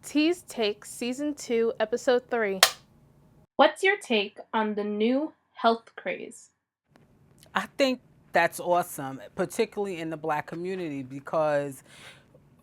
T's Take Season 2, Episode 3. What's your take on the new health craze? I think that's awesome, particularly in the Black community, because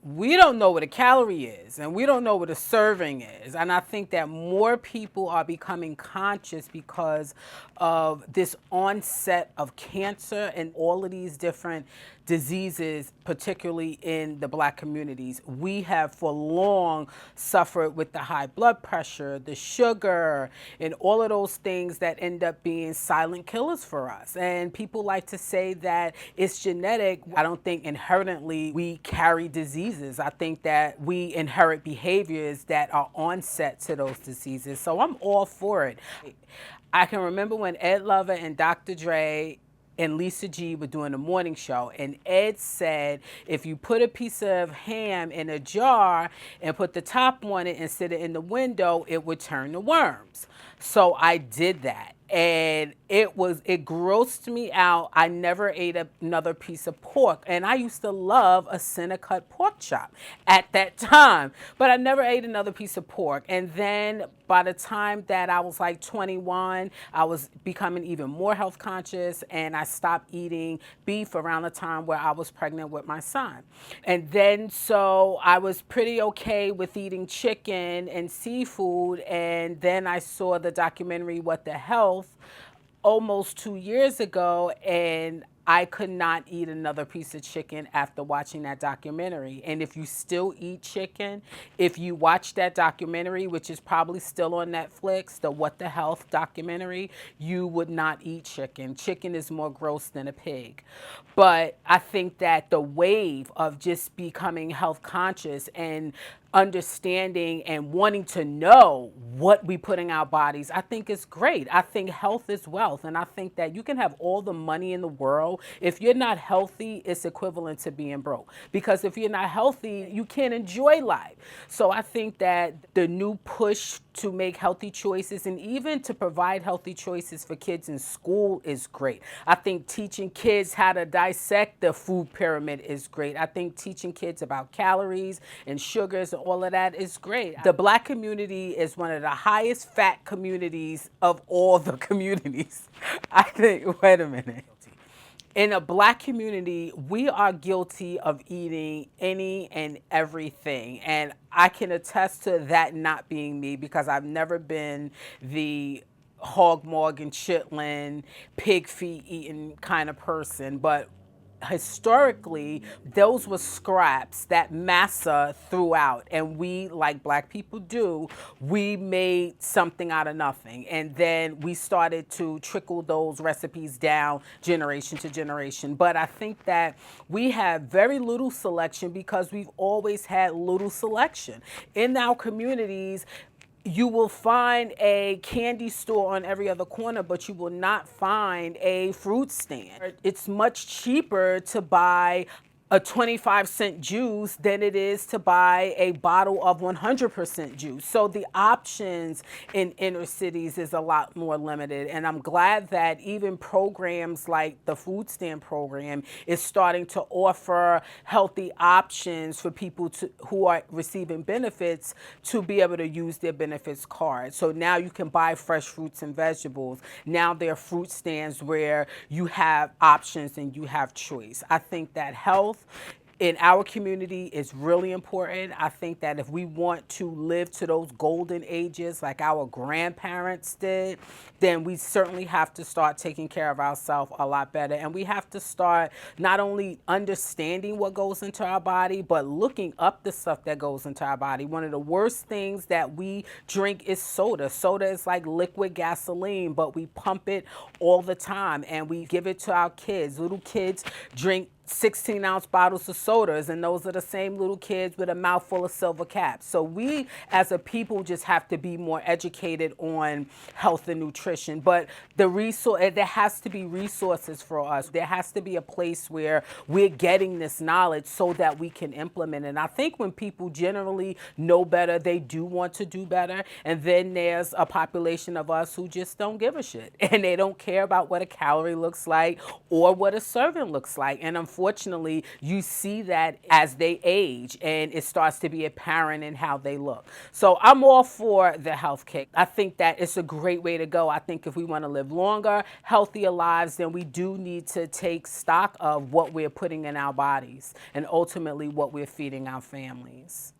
we don't know what a calorie is and we don't know what a serving is. And I think that more people are becoming conscious because of this onset of cancer and all of these different diseases, particularly in the Black communities. We have for long suffered with the high blood pressure, the sugar, and all of those things that end up being silent killers for us. And people like to say that it's genetic. I don't think inherently we carry diseases. I think that we inherit behaviors that are onset to those diseases. So I'm all for it. I can remember when Ed Lover and Dr. Dre and Lisa G were doing the morning show, and Ed said if you put a piece of ham in a jar and put the top on it and sit it in the window, it would turn to worms. So I did that, and it grossed me out. I never ate another piece of pork, and I used to love a center cut pork chop at that time, but I never ate another piece of pork. And then by the time that I was like 21, I was becoming even more health conscious, and I stopped eating beef around the time where I was pregnant with my son. And then so I was pretty okay with eating chicken and seafood, and then I saw the documentary What the Health almost 2 years ago, and I could not eat another piece of chicken after watching that documentary. And if you still eat chicken, if you watch that documentary, which is probably still on Netflix, the What the Health documentary, you would not eat chicken. Chicken is more gross than a pig. But I think that the wave of just becoming health conscious and understanding and wanting to know what we put in our bodies, I think is great. I think health is wealth. And I think that you can have all the money in the world. If you're not healthy, it's equivalent to being broke. Because if you're not healthy, you can't enjoy life. So I think that the new push to make healthy choices and even to provide healthy choices for kids in school is great. I think teaching kids how to dissect the food pyramid is great. I think teaching kids about calories and sugars and all of that is great. The Black community is one of the highest fat communities of all the communities. I think, wait a minute. In a Black community, we are guilty of eating any and everything. And I can attest to that not being me, because I've never been the hog maw and chitlin, pig feet eating kind of person. But historically, those were scraps that massa threw out, and we, like Black people do, we made something out of nothing, and then we started to trickle those recipes down generation to generation. But I think that we have very little selection because we've always had little selection in our communities. You will find a candy store on every other corner, but you will not find a fruit stand. It's much cheaper to buy a 25-cent juice than it is to buy a bottle of 100% juice. So the options in inner cities is a lot more limited. And I'm glad that even programs like the food stand program is starting to offer healthy options for people who are receiving benefits to be able to use their benefits card. So now you can buy fresh fruits and vegetables. Now there are fruit stands where you have options and you have choice. I think that health in our community is really important. I think that if we want to live to those golden ages like our grandparents did, then we certainly have to start taking care of ourselves a lot better. And we have to start not only understanding what goes into our body, but looking up the stuff that goes into our body. One of the worst things that we drink is soda. Soda is like liquid gasoline, but we pump it all the time and we give it to our kids. Little kids drink 16-ounce bottles of sodas, and those are the same little kids with a mouthful of silver caps. So we as a people just have to be more educated on health and nutrition. But there has to be resources for us. There has to be a place where we're getting this knowledge so that we can implement it. And I think when people generally know better, they do want to do better. And then there's a population of us who just don't give a shit. And they don't care about what a calorie looks like or what a serving looks like. And unfortunately, you see that as they age and it starts to be apparent in how they look. So I'm all for the health care. I think that it's a great way to go. I think if we want to live longer, healthier lives, then we do need to take stock of what we're putting in our bodies and ultimately what we're feeding our families.